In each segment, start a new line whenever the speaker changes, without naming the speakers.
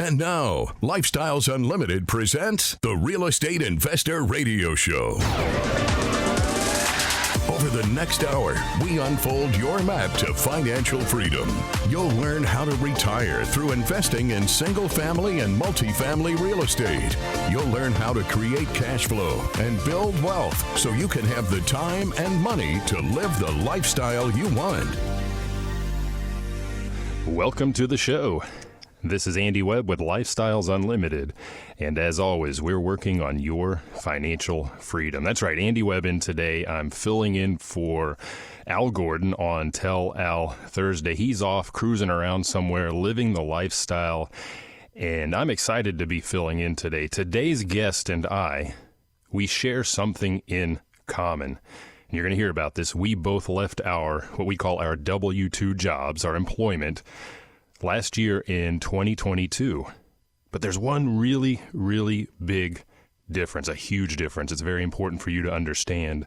And now, Lifestyles Unlimited presents the Real Estate Investor Radio Show. Over the next hour, we unfold your map to financial freedom. You'll learn how to retire through investing in single-family and multifamily real estate. You'll learn how to create cash flow and build wealth so you can have the time and money to live the lifestyle you want.
Welcome to the show. This is Andy Webb with Lifestyles Unlimited, and as always, we're working on your financial freedom. That's right, Andy Webb in today. I'm filling in for Al Gordon on Tell Al Thursday. He's off cruising around somewhere, living the lifestyle, and I'm excited to be filling in today. Today's guest and I, we share something in common. And you're going to hear about this. We both left what we call our W-2 jobs, our employment, last year in 2022. But there's one really, really big difference, a huge difference. It's very important for you to understand.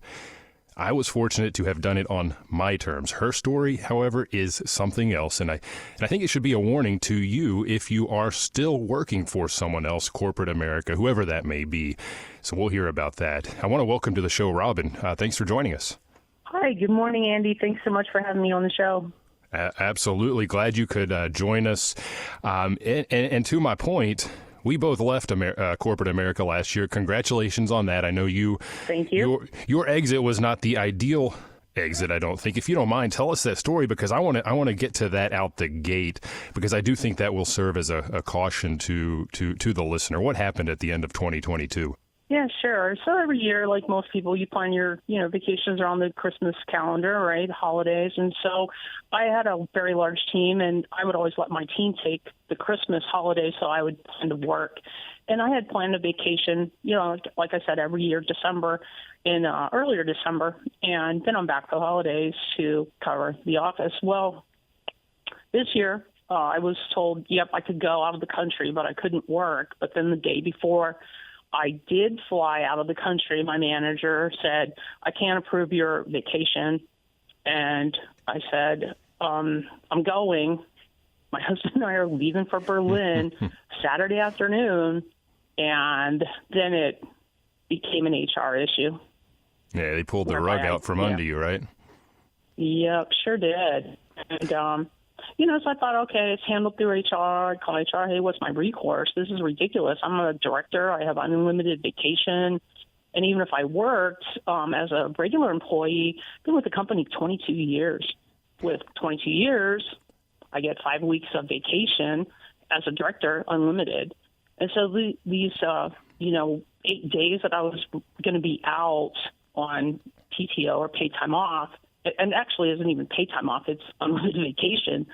I was fortunate to have done it on my terms. Her story, however, is something else. And I think it should be a warning to you if you are still working for someone else, corporate America, whoever that may be. So we'll hear about that. I want to welcome to the show, Robin. Thanks for joining us.
Hi, good morning, Andy. Thanks so much for having me on the show.
Absolutely. Glad you could join us. And to my point, we both left corporate America last year. Congratulations on that. I know you.
Thank you.
Your exit was not the ideal exit, I don't think. If you don't mind, tell us that story, because I want to get to that out the gate, because I do think that will serve as a caution to the listener. What happened at the end of 2022?
Yeah, sure. So every year, like most people, you plan your, vacations around the Christmas calendar, right? Holidays. And so I had a very large team, and I would always let my team take the Christmas holiday, so I would plan to work. And I had planned a vacation, like I said, every year, December, earlier December. And then I'm back for the holidays to cover the office. Well, this year, I was told, I could go out of the country, but I couldn't work. But then the day before I did fly out of the country, my manager said, I can't approve your vacation. And I said, I'm going. My husband and I are leaving for Berlin Saturday afternoon. And then it became an HR issue.
Yeah, they pulled the rug out from under you, right?
Yep, sure did. And, so I thought, okay, it's handled through HR. I call HR, hey, what's my recourse? This is ridiculous. I'm a director. I have unlimited vacation. And even if I worked as a regular employee, I've been with the company 22 years. With 22 years, I get 5 weeks of vacation as a director, unlimited. And so these 8 days that I was going to be out on PTO or paid time off, and actually isn't even paid time off, it's unlimited vacation.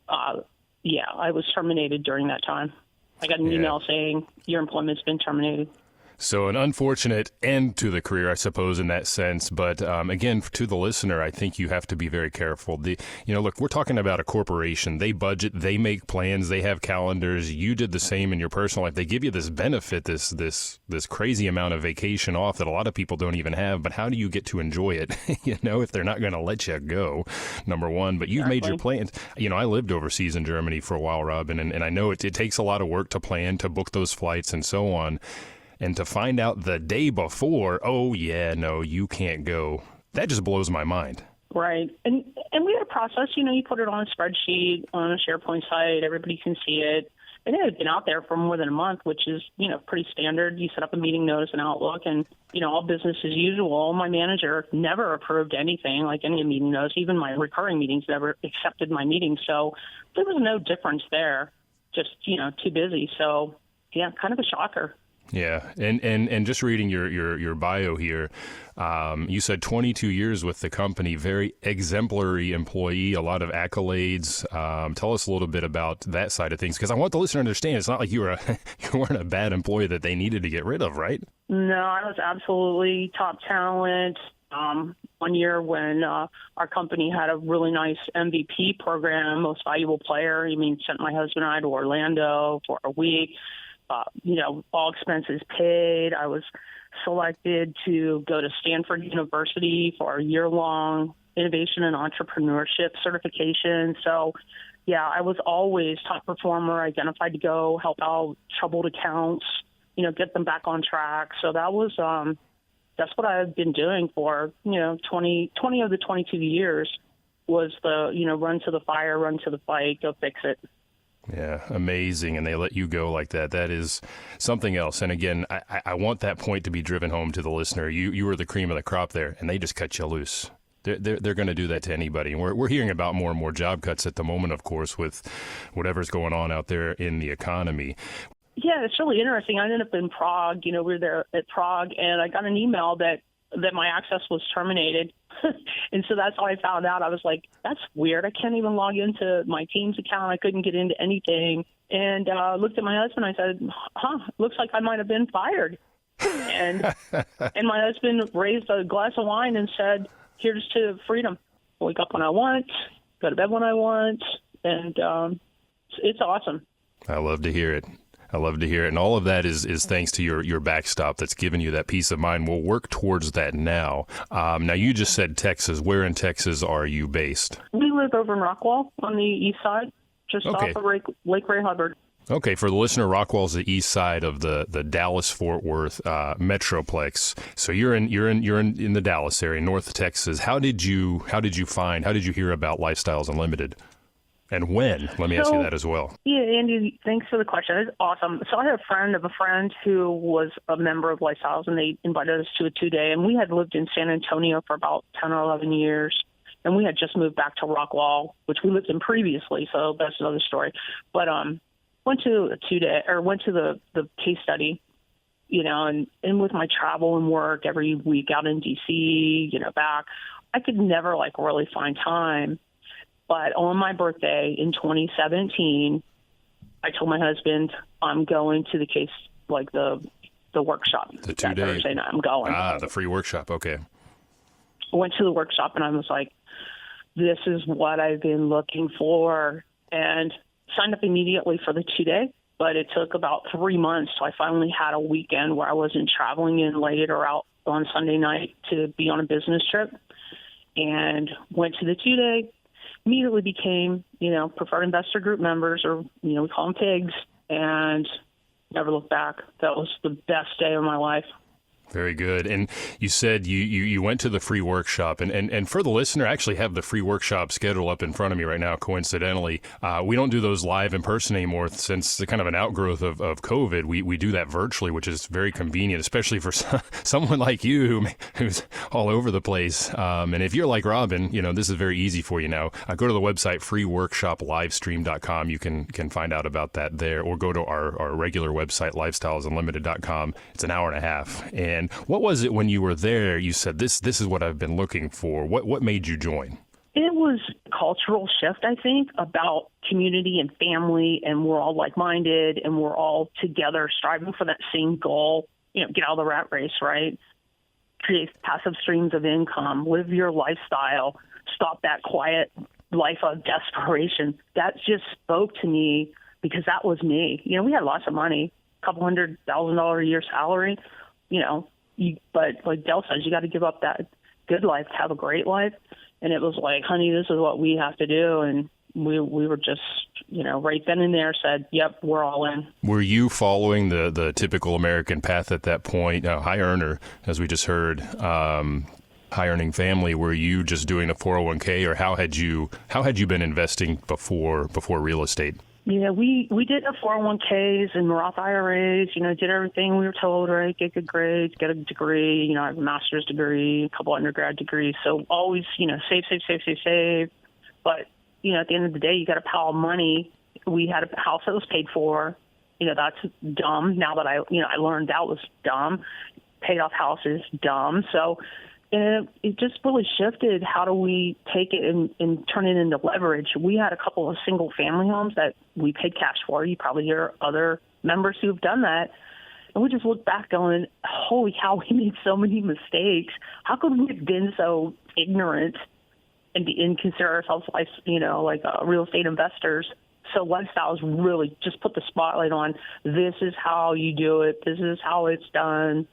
I was terminated during that time. I got an email saying your employment's been terminated.
So an unfortunate end to the career, I suppose, in that sense. But again, to the listener, I think you have to be very careful. Look, we're talking about a corporation. They budget, they make plans, they have calendars. You did the same in your personal life. They give you this benefit, this crazy amount of vacation off that a lot of people don't even have. But how do you get to enjoy it? If they're not going to let you go, number one. But you've made your plans. I lived overseas in Germany for a while, Robin, and I know it takes a lot of work to plan, to book those flights and so on. And to find out the day before, no, you can't go, that just blows my mind.
Right. And we had a process, you put it on a spreadsheet, on a SharePoint site, everybody can see it. And it had been out there for more than a month, which is, pretty standard. You set up a meeting notice and Outlook and, all business as usual. My manager never approved anything like any meeting notice. Even my recurring meetings never accepted my meetings. So there was no difference there, just, too busy. So, yeah, kind of a shocker.
Yeah, and just reading your bio here, you said 22 years with the company, very exemplary employee, a lot of accolades. Tell us a little bit about that side of things, because I want the listener to understand it's not like you weren't a bad employee that they needed to get rid of, right?
No, I was absolutely top talent. One year when our company had a really nice MVP program, most valuable player, sent my husband and I to Orlando for a week. All expenses paid. I was selected to go to Stanford University for a year-long innovation and entrepreneurship certification. So, yeah, I was always top performer, identified to go help out troubled accounts, get them back on track. So that was, that's what I've been doing for, 20 of the 22 years was the, run to the fire, run to the fight, go fix it.
Yeah, amazing. And they let you go like that. That is something else. And again, I want that point to be driven home to the listener. You were the cream of the crop there, and they just cut you loose. They're going to do that to anybody. And we're hearing about more and more job cuts at the moment, of course, with whatever's going on out there in the economy.
Yeah, it's really interesting. I ended up in Prague. We were there at Prague, and I got an email that my access was terminated. And so that's how I found out. I was like, that's weird. I can't even log into my Teams account. I couldn't get into anything. And looked at my husband. I said, looks like I might have been fired. And my husband raised a glass of wine and said, here's to freedom. Wake up when I want, go to bed when I want. And it's awesome.
I love to hear it. And all of that is thanks to your backstop that's given you that peace of mind. We'll work towards that now. Now, you just said Texas. Where in Texas are you based?
We live over in Rockwall on the east side, just off of Lake Ray Hubbard.
Okay, for the listener, Rockwall's the east side of the Dallas-Fort Worth metroplex. So you're in the Dallas area, North Texas. How did you hear about Lifestyles Unlimited? And when? Let me ask you that as well.
Yeah, Andy, thanks for the question. It's awesome. So I had a friend of a friend who was a member of Lifestyles, and they invited us to a 2-day. And we had lived in San Antonio for about 10 or 11 years. And we had just moved back to Rockwall, which we lived in previously. So that's another story. But went to a 2-day, or went to the case study, and with my travel and work every week out in D.C., back, I could never really find time. But on my birthday in 2017, I told my husband I'm going to the case, the workshop.
The 2-day.
Thursday night, I'm going.
The free workshop. Okay.
I went to the workshop and I was like, this is what I've been looking for, and signed up immediately for the 2-day. But it took about 3 months, so I finally had a weekend where I wasn't traveling in late or out on Sunday night to be on a business trip, and went to the 2-day. Immediately became, preferred investor group members, or, we call them pigs, and never looked back. That was the best day of my life.
Very good. And you said you went to the free workshop. And for the listener, I actually have the free workshop schedule up in front of me right now, coincidentally. We don't do those live in person anymore since the kind of an outgrowth of COVID. We do that virtually, which is very convenient, especially for someone like you who's all over the place. And if you're like Robin, this is very easy for you now. Go to the website, freeworkshoplivestream.com. You can find out about that there, or go to our regular website, lifestylesunlimited.com. It's an hour and a half. And what was it when you were there? You said, this is what I've been looking for. What made you join?
It was a cultural shift, I think, about community and family, and we're all like-minded, and we're all together striving for that same goal, get out of the rat race, right? Create passive streams of income, live your lifestyle, stop that quiet life of desperation. That just spoke to me because that was me. We had lots of money, $200,000 a year salary, but like Del says, you got to give up that good life to have a great life. And it was like, honey, this is what we have to do. And we were just, right then and there said, yep, we're all in. Were
you following the typical American path at that point? High earner, as we just heard, high earning family. Were you just doing a 401k, or how had you been investing before real estate?
Yeah, we did a 401ks and Roth IRAs, did everything we were told, right? Get good grades, get a degree, I have a master's degree, a couple undergrad degrees. So always, save. But, at the end of the day, you got a pile of money. We had a house that was paid for. That's dumb. Now that I learned that was dumb. Paid off house is dumb. So it just really shifted. How do we take it and turn it into leverage? We had a couple of single family homes that we paid cash for. You probably hear other members who have done that. And we just look back going, holy cow, we made so many mistakes. How could we have been so ignorant and consider ourselves like real estate investors? So Lifestyles really just put the spotlight on, this is how you do it. This is how it's done.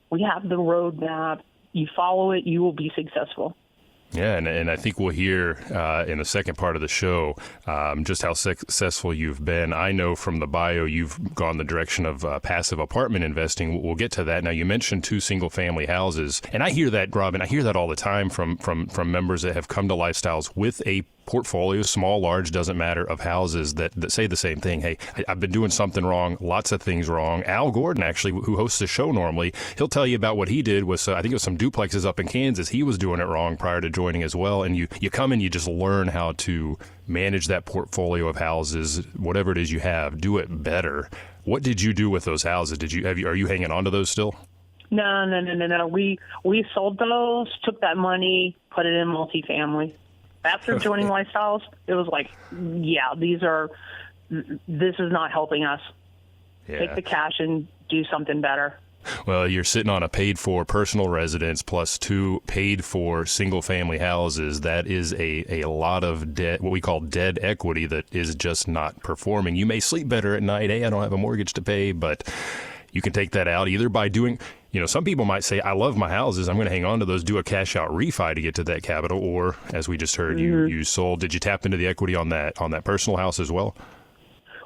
We have the roadmap. You follow it, you will be successful.
Yeah, and I think we'll hear in the second part of the show just how successful you've been. I know from the bio you've gone the direction of passive apartment investing. We'll get to that. Now, you mentioned 2 single-family houses, and I hear that, Robin, I hear that all the time from members that have come to Lifestyles with a portfolio, small, large, doesn't matter, of houses that say the same thing. Hey, I've been doing something wrong, lots of things wrong. Al Gordon, actually, who hosts the show normally, he'll tell you about what he did with, I think it was some duplexes up in Kansas. He was doing it wrong prior to joining as well. And you come and you just learn how to manage that portfolio of houses, whatever it is you have, do it better. What did you do with those houses? Are you hanging on to those still?
No. We sold those, took that money, put it in multifamily. After joining Lifestyles, it was like, yeah, this is not helping us. Yeah. Take the cash and do something better.
Well, you're sitting on a paid-for personal residence plus 2 paid-for single-family houses. That is a lot of debt, what we call dead equity, that is just not performing. You may sleep better at night. Hey, I don't have a mortgage to pay, but you can take that out either by doing, some people might say, I love my houses, I'm going to hang on to those, do a cash-out refi to get to that capital, or, as we just heard, you sold. Did you tap into the equity on that personal house as well?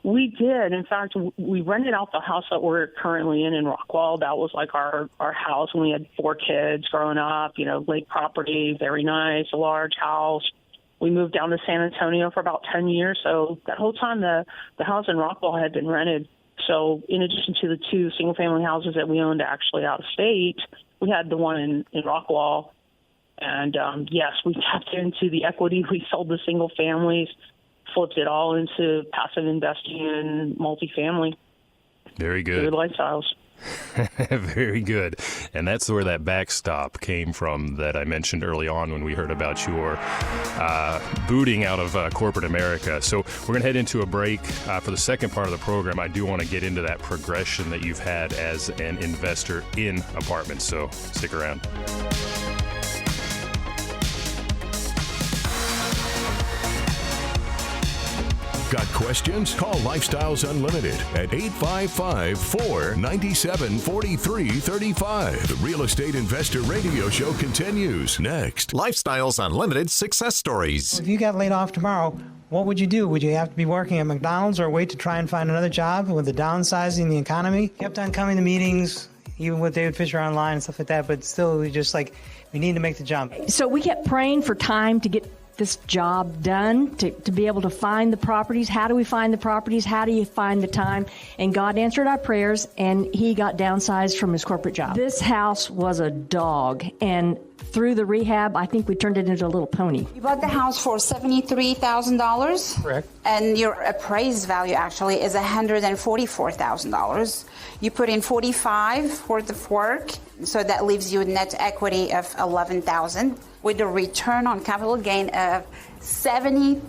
We did. In fact, we rented out the house that we're currently in Rockwall. That was like our house when we had 4 kids growing up, lake property, very nice, a large house. We moved down to San Antonio for about 10 years. So that whole time, the house in Rockwall had been rented. So in addition to the 2 single-family houses that we owned actually out of state, we had the one in Rockwall. And, yes, we tapped into the equity. We sold the single families, flipped it all into passive investing in multifamily.
Very good.
Good Lifestyles.
Very good. And that's where that backstop came from that I mentioned early on when we heard about your booting out of corporate America. So we're going to head into a break. For the second part of the program, I do want to get into that progression that you've had as an investor in apartments. So stick around.
Got questions? Call Lifestyles Unlimited at 855-497-4335. The Real Estate Investor Radio Show continues next.
Lifestyles Unlimited success stories.
If you got laid off tomorrow, what would you do? Would you have to be working at McDonald's or wait to try and find another job with the downsizing the economy? Kept on coming to meetings, even with David Fisher online and stuff like that, but still we just we need to make the jump.
So we kept praying for time to get this job done, to be able to find the properties. How do we find the properties? How do you find the time? And God answered our prayers, and he got downsized from his corporate job. This house was a dog, and through the rehab, I think we turned it into a little pony.
You bought the house for $73,000.
Correct.
And your appraised value actually is $144,000. You put in $45,000 worth of work, so that leaves you a net equity of $11,000 with a return on capital gain of 70%.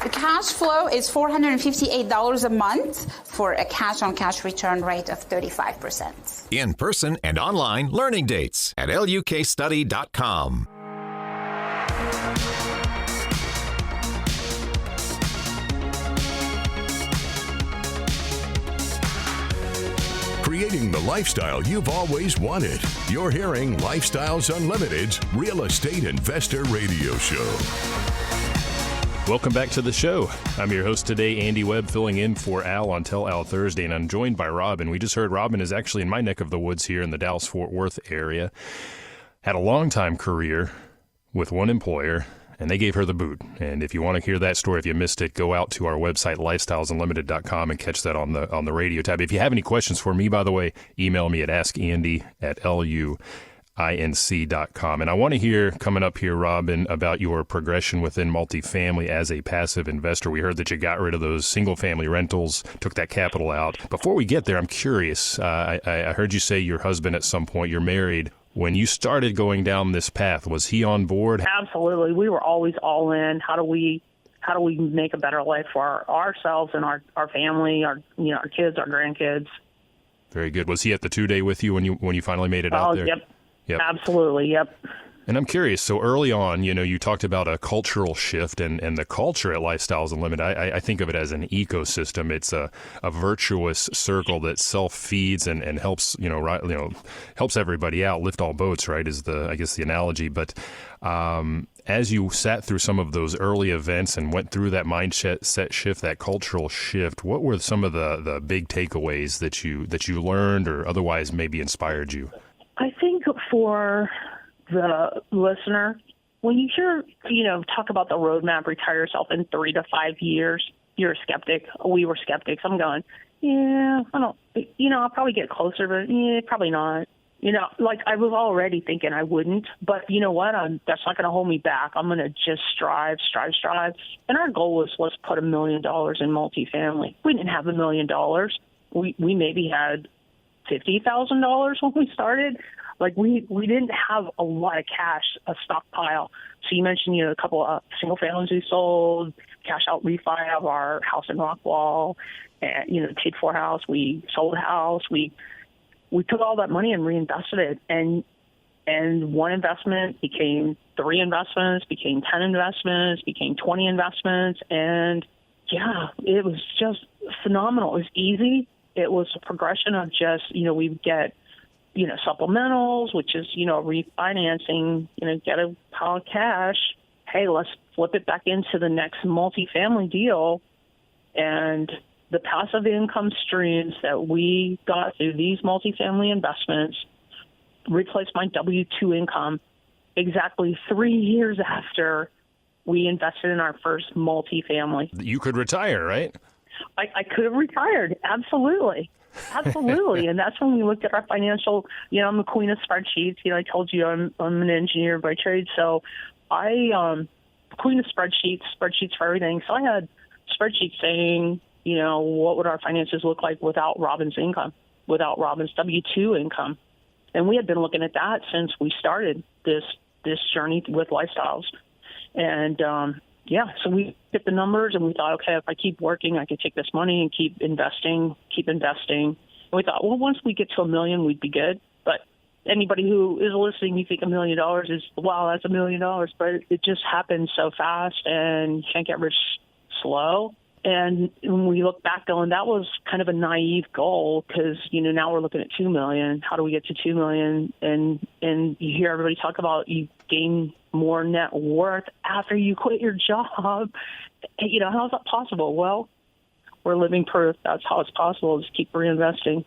The cash flow is $458 a month for a cash-on-cash return rate of 35%.
In-person and online learning dates at lukstudy.com.
Creating the lifestyle you've always wanted. You're hearing Lifestyles Unlimited's Real Estate Investor Radio Show.
Welcome back to the show. I'm your host today, Andy Webb, filling in for Al on Tell Al Thursday, and I'm joined by Robin. We just heard Robin is actually in my neck of the woods here in the Dallas-Fort Worth area. Had a long-time career with one employer, and they gave her the boot. And if you want to hear that story, if you missed it, go out to our website, lifestylesunlimited.com, and catch that on the radio tab. If you have any questions for me, by the way, email me at askandy@luinc.com. And I want to hear, coming up here, Robin, about your progression within multifamily as a passive investor. We heard that you got rid of those single-family rentals, took that capital out. Before we get there, I'm curious. I heard you say your husband at some point, you're married. When you started going down this path, was he on board?
Absolutely. We were always all in. How do we make a better life for ourselves and our family, our kids, our grandkids? Very
good. Was he at the 2-day with you when you finally made it out there?
Yep. Absolutely. Yep.
And I'm curious, so early on, you talked about a cultural shift and the culture at Lifestyles Unlimited. I think of it as an ecosystem. It's a virtuous circle that self-feeds and helps, helps everybody out, lift all boats, right, is I guess the analogy. But as you sat through some of those early events and went through that mindset shift, that cultural shift, what were some of the big takeaways that you learned or otherwise maybe inspired you?
I think for the listener, when you hear, talk about the roadmap, retire yourself in 3 to 5 years, you're a skeptic. We were skeptics. I'm going, I don't, I'll probably get closer, but probably not. I was already thinking I wouldn't, but you know what? That's not going to hold me back. I'm going to just strive. And our goal was, let's put $1 million in multifamily. We didn't have $1 million. We maybe had $50,000 when we started. We didn't have a lot of cash, a stockpile. So you mentioned, a couple of single families we sold, cash out refi of our house in Rockwall, and, paid for house. We sold a house. We took all that money and reinvested it. And one investment became 3 investments, became 10 investments, became 20 investments. And yeah, it was just phenomenal. It was easy. It was a progression of just, we'd get, supplementals, which is, refinancing, get a pile of cash. Hey, let's flip it back into the next multifamily deal. And the passive income streams that we got through these multifamily investments replaced my W-2 income exactly 3 years after we invested in our first multifamily.
You could retire, right?
I could have retired. Absolutely. And that's when we looked at our financial, I'm the queen of spreadsheets. I told you I'm an engineer by trade. So queen of spreadsheets for everything. So I had spreadsheets saying, what would our finances look like without Robin's income, without Robin's W-2 income? And we had been looking at that since we started this journey with Lifestyles. And, so we hit the numbers and we thought, okay, if I keep working, I could take this money and keep investing. And we thought, well, once we get to $1 million, we'd be good. But anybody who is listening, you think $1 million is, wow, that's $1 million. But it just happens so fast and you can't get rich slow. And when we look back going, that was kind of a naive goal because, now we're looking at 2 million. How do we get to 2 million? And you hear everybody talk about you gain more net worth after you quit your job. How is that possible? Well, we're living proof that's how it's possible. Just keep reinvesting.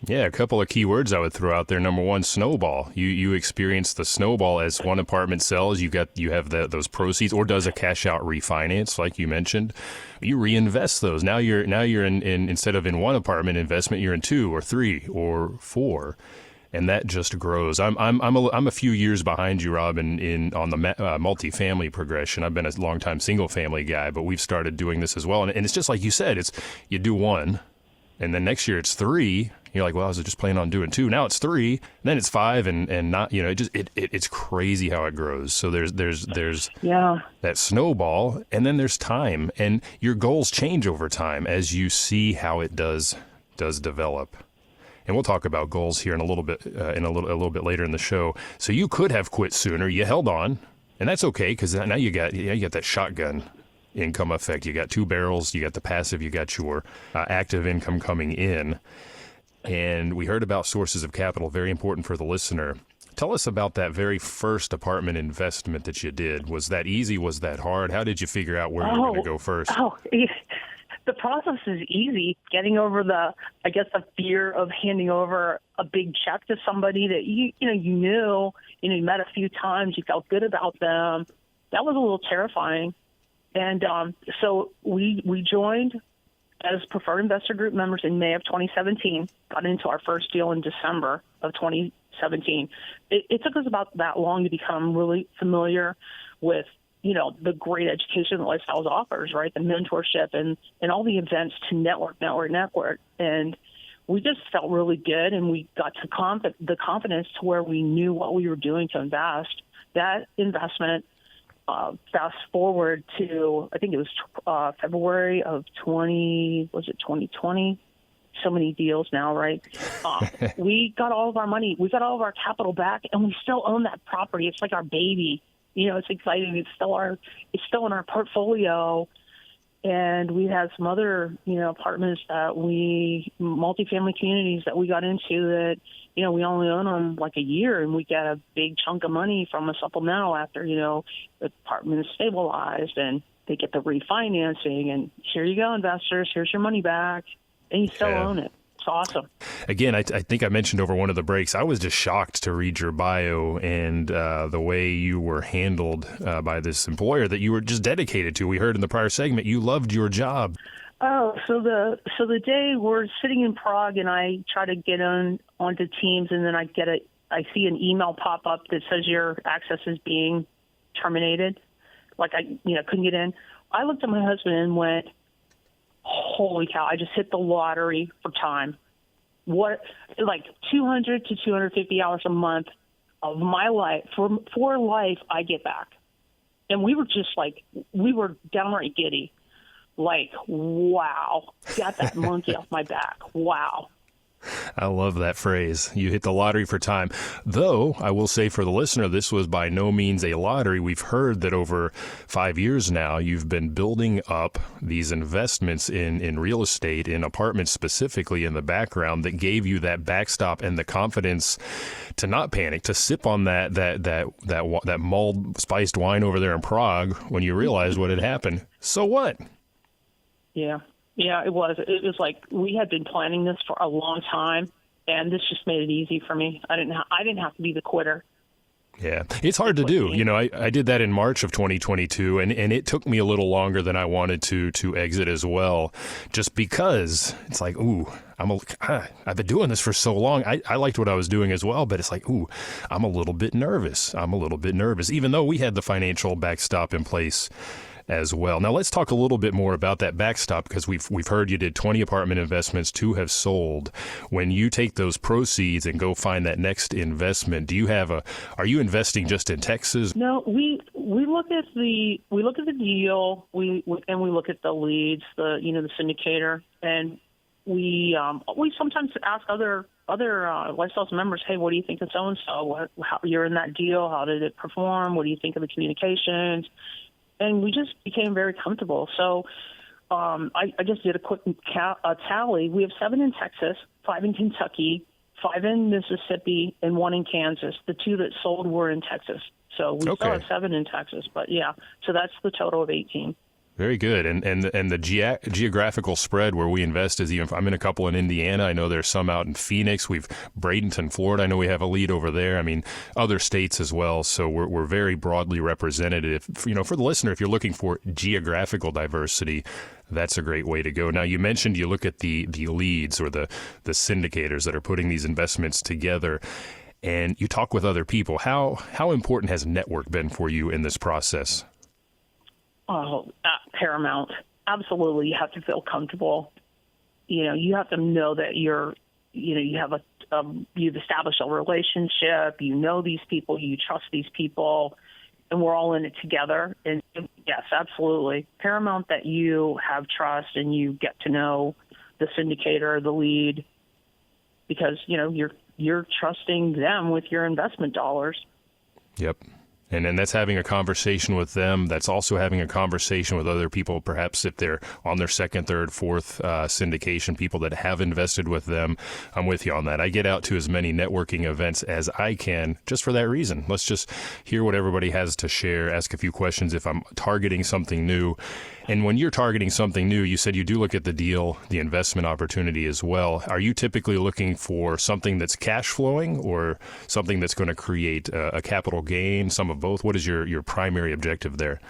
Yeah, a couple of key words I would throw out there. Number one, snowball. You experience the snowball as one apartment sells. You have those proceeds, or does a cash out refinance, like you mentioned. You reinvest those. Now you're in instead of in one apartment investment, you're in 2 or 3 or 4, and that just grows. I'm a few years behind you, Rob, on the multifamily progression. I've been a long time single family guy, but we've started doing this as well. And it's just like you said. You do 1, and then next year it's 3. You're like, well, I was just planning on doing 2. Now it's 3, then it's 5, and not, it's crazy how it grows. So there's that snowball, and then there's time, and your goals change over time as you see how it does develop. And we'll talk about goals here in a little bit, a little bit later in the show. So you could have quit sooner. You held on, and that's okay because now you got that shotgun income effect. You got 2 barrels. You got the passive. You got your active income coming in. And we heard about sources of capital, very important for the listener. Tell us about that very first apartment investment that you did. Was that easy? Was that hard? How did you figure out where you were going to go first?
The process is easy. Getting over the fear of handing over a big check to somebody that you knew, you met a few times, you felt good about them. That was a little terrifying. And so we joined as preferred investor group members in May of 2017, got into our first deal in December of 2017. It took us about that long to become really familiar with, the great education that Lifestyles offers, right? The mentorship and all the events to network. And we just felt really good, and we got to the confidence to where we knew what we were doing to invest. That investment, fast forward to, I think it was February of 2020, so many deals now, right? We got all of our money, we got all of our capital back, and we still own that property. It's like our baby. It's exciting. It's still in our portfolio. And we had some other, apartments multifamily communities that we got into that, we only own them like a year, and we get a big chunk of money from a supplemental after, the apartment is stabilized and they get the refinancing. And here you go, investors, here's your money back. And you still own it. It's awesome.
Again, I think I mentioned over one of the breaks, I was just shocked to read your bio and the way you were handled by this employer that you were just dedicated to. We heard in the prior segment you loved your job.
Oh, so the day we're sitting in Prague and I try to get onto Teams, and then I see an email pop up that says your access is being terminated. Like I couldn't get in. I looked at my husband and went, holy cow, I just hit the lottery for time. What, like 200 to 250 hours a month of my life, for life, I get back. And we were downright giddy. Like, wow, got that monkey off my back. Wow.
I love that phrase. You hit the lottery for time. Though, I will say for the listener, this was by no means a lottery. We've heard that over 5 years now, you've been building up these investments in real estate, in apartments specifically, in the background that gave you that backstop and the confidence to not panic, to sip on that mulled spiced wine over there in Prague when you realized what had happened. So what?
Yeah. Yeah, it was. It was like we had been planning this for a long time, and this just made it easy for me. I didn't have to be the quitter.
Yeah, it's hard to do. I did that in March of 2022, and it took me a little longer than I wanted to exit as well, just because it's like, ooh, I've been doing this for so long. I liked what I was doing as well, but it's like, ooh, I'm a little bit nervous, even though we had the financial backstop in place as well. Now let's talk a little bit more about that backstop, because we've heard you did 20 apartment investments, 2 have sold. When you take those proceeds and go find that next investment, are you investing just in Texas?
No, we look at the deal, we look at the leads, the syndicator, and we sometimes ask other Lifestyles members, hey, what do you think of so and so? How you're in that deal? How did it perform? What do you think of the communications? And we just became very comfortable. So I just did a quick tally. We have 7 in Texas, 5 in Kentucky, 5 in Mississippi, and 1 in Kansas. The 2 that sold were in Texas. So we still have 7 in Texas. But, yeah, so that's the total of 18.
Very good. And the geographical spread where we invest is even, I'm in a couple in Indiana. I know there's some out in Phoenix. We've Bradenton, Florida. I know we have a lead over there. I mean, other states as well. So we're very broadly representative. For the listener, if you're looking for geographical diversity, that's a great way to go. Now, you mentioned you look at the leads or the syndicators that are putting these investments together, and you talk with other people. How important has network been for you in this process?
Oh, paramount. Absolutely. You have to feel comfortable. You have to know that you've established a relationship, these people, you trust these people, and we're all in it together. And yes, absolutely. Paramount that you have trust and you get to know the syndicator, the lead, because, you're trusting them with your investment dollars.
Yep. And then that's having a conversation with them. That's also having a conversation with other people, perhaps if they're on their second, third, fourth syndication, people that have invested with them. I'm with you on that. I get out to as many networking events as I can just for that reason. Let's just hear what everybody has to share, ask a few questions if I'm targeting something new. And when you're targeting something new, you said you do look at the deal, the investment opportunity as well. Are you typically looking for something that's cash flowing or something that's going to create a capital gain, some of both? What is your primary objective there?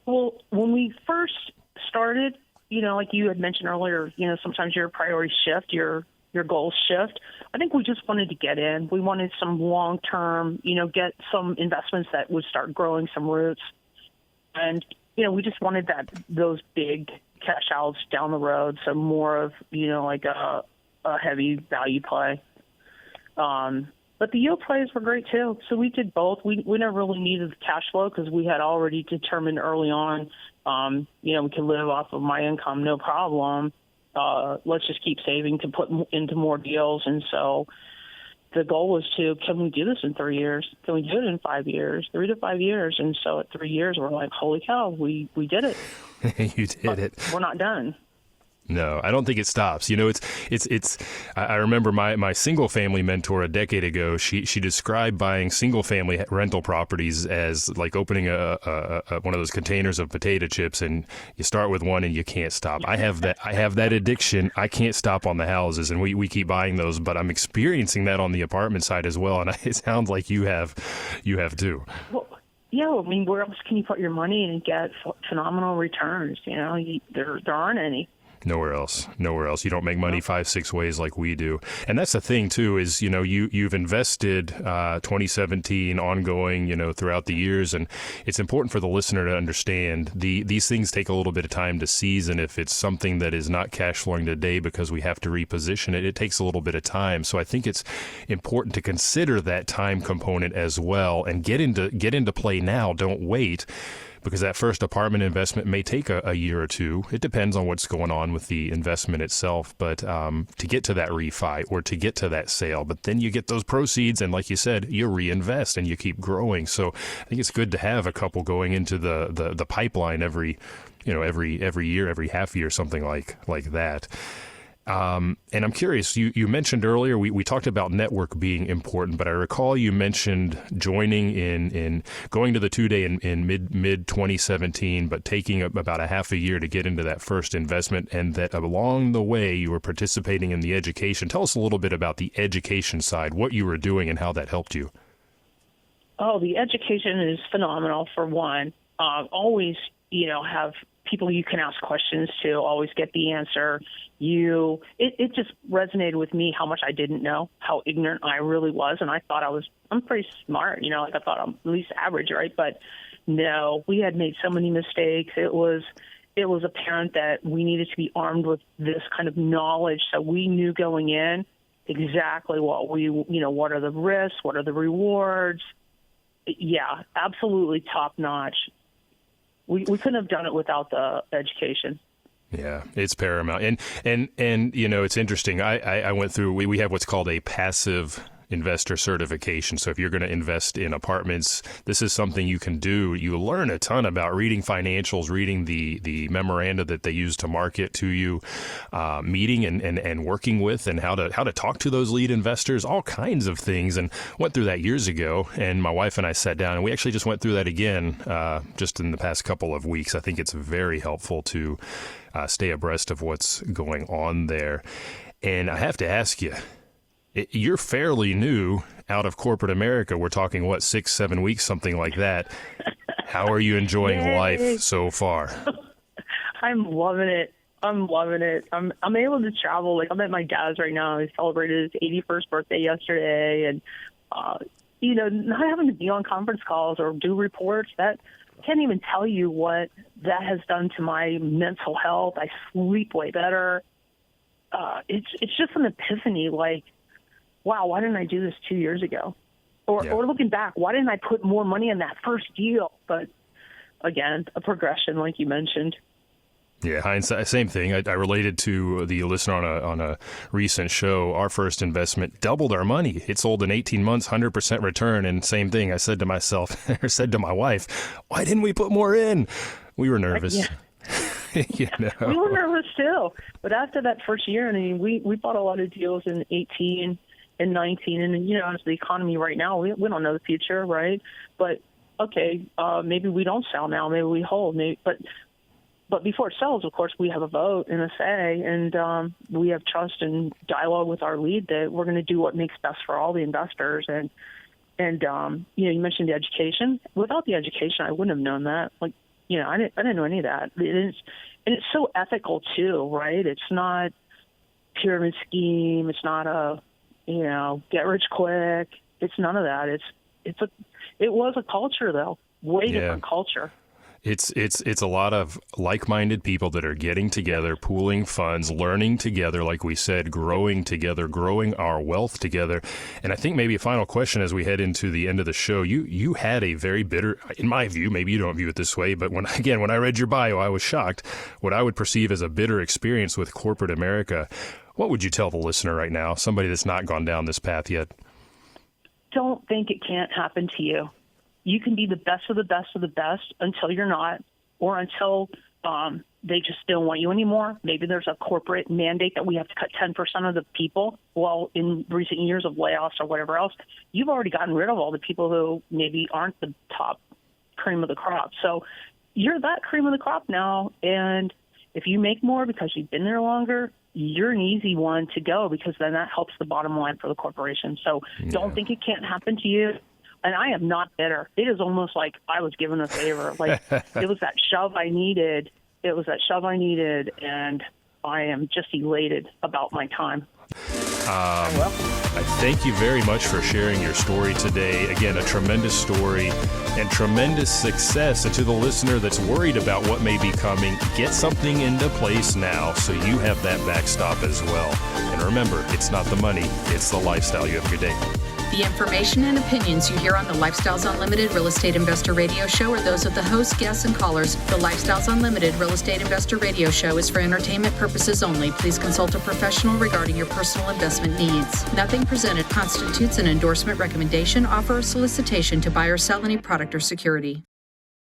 Well, when we first started, like you had mentioned earlier, sometimes your priorities shift, your goals shift. I think we just wanted to get in. We wanted some long-term, get some investments that would start growing some roots. And we just wanted those big cash outs down the road, so more of, like a heavy value play. But the yield plays were great too. So we did both. We never really needed the cash flow because we had already determined early on, we could live off of my income, no problem. let's just keep saving to put into more deals. And so the goal was can we do this in 3 years? Can we do it in 5 years, 3 to 5 years? And so at 3 years, we're like, holy cow, we did it.
You did it.
We're not done.
No, I don't think it stops. You know, I remember my single family mentor a decade ago, she described buying single family rental properties as like opening a one of those containers of potato chips, and you start with one and you can't stop. I have that addiction. I can't stop on the houses, and we keep buying those, but I'm experiencing that on the apartment side as well. And it sounds like you have too.
Well, yeah, I mean, where else can you put your money and get phenomenal returns? You know, there aren't any.
Nowhere else. You don't make money 5-6 ways like we do. And that's the thing too, is, you know, you've invested 2017 ongoing, you know, throughout the years. And it's important for the listener to understand these things take a little bit of time to season. If it's something that is not cash flowing today because we have to reposition it, it takes a little bit of time. So I think it's important to consider that time component as well and get into play now. Don't wait. Because that first apartment investment may take a year or two. It depends on what's going on with the investment itself. But to get to that refi or to get to that sale, but then you get those proceeds, and like you said, you reinvest and you keep growing. So I think it's good to have a couple going into the pipeline every year, every half year, something like that. And I'm curious, you mentioned earlier, we talked about network being important, but I recall you mentioned joining in going to the 2-day in mid 2017, but taking about a half a year to get into that first investment, and that along the way you were participating in the education. Tell us a little bit about the education side, what you were doing and how that helped you. Oh,
the education is phenomenal, for one. Always, have people you can ask questions to, always get the answer. It just resonated with me how much I didn't know, how ignorant I really was. And I thought I'm pretty smart, I thought I'm at least average, right? But no, we had made so many mistakes. It was apparent that we needed to be armed with this kind of knowledge. So we knew going in exactly what what are the risks, what are the rewards. Yeah, absolutely top notch. We couldn't have done it without the education.
Yeah, it's paramount. And it's interesting. I went through, we have what's called a passive investor certification. So if you're going to invest in apartments, this is something you can do. You learn a ton about reading financials, reading the memoranda that they use to market to you, meeting and working with, and how to talk to those lead investors, all kinds of things. And went through that years ago. And my wife and I sat down, and we actually just went through that again just in the past couple of weeks. I think it's very helpful to stay abreast of what's going on there. And I have to ask you, you're fairly new out of corporate America. We're talking, 6-7 weeks, something like that. How are you enjoying life so far?
I'm loving it. I'm able to travel. Like, I'm at my dad's right now. He celebrated his 81st birthday yesterday. And, not having to be on conference calls or do reports, that I can't even tell you what that has done to my mental health. I sleep way better. It's just an epiphany, like, wow, why didn't I do this 2 years ago? Or looking back, why didn't I put more money in that first deal? But again, a progression, like you mentioned.
Yeah, hindsight, same thing. I related to the listener on a recent show. Our first investment doubled our money. It sold in 18 months, 100% return. And same thing, I said to myself, or said to my wife, why didn't we put more in? We were nervous.
Yeah. We were nervous too. But after that first year, we bought a lot of deals in 18 and 19. And, as the economy right now, we don't know the future, right? But, okay, maybe we don't sell now. Maybe we hold. But before it sells, of course, we have a vote and a say, and we have trust and dialogue with our lead that we're going to do what makes best for all the investors. And you mentioned the education. Without the education, I wouldn't have known that. Like, I didn't know any of that. And it's so ethical too, right? It's not pyramid scheme. It's not a get rich quick. It's none of that. It was a culture though, way different culture.
It's a lot of like-minded people that are getting together, pooling funds, learning together, like we said, growing together, growing our wealth together. And I think maybe a final question as we head into the end of the show. You had a very bitter, in my view, maybe you don't view it this way, but when I read your bio, I was shocked. What I would perceive as a bitter experience with corporate America. What would you tell the listener right now, somebody that's not gone down this path yet?
Don't think it can't happen to you. You can be the best of the best of the best until you're not, or until they just don't want you anymore. Maybe there's a corporate mandate that we have to cut 10% of the people. Well, in recent years of layoffs or whatever else, you've already gotten rid of all the people who maybe aren't the top cream of the crop. So you're that cream of the crop now, and if you make more because you've been there longer, you're an easy one to go, because then that helps the bottom line for the corporation. So don't think it can't happen to you. And I am not bitter. It is almost like I was given a favor. Like it was that shove I needed. And I am just elated about my time.
I thank you very much for sharing your story today. Again, a tremendous story and tremendous success. And to the listener that's worried about what may be coming, get something into place now so you have that backstop as well. And remember, it's not the money, it's the lifestyle. You have a good day.
The information and opinions you hear on the Lifestyles Unlimited Real Estate Investor Radio Show are those of the hosts, guests, and callers. The Lifestyles Unlimited Real Estate Investor Radio Show is for entertainment purposes only. Please consult a professional regarding your personal investment needs. Nothing presented constitutes an endorsement, recommendation, offer, or solicitation to buy or sell any product or security.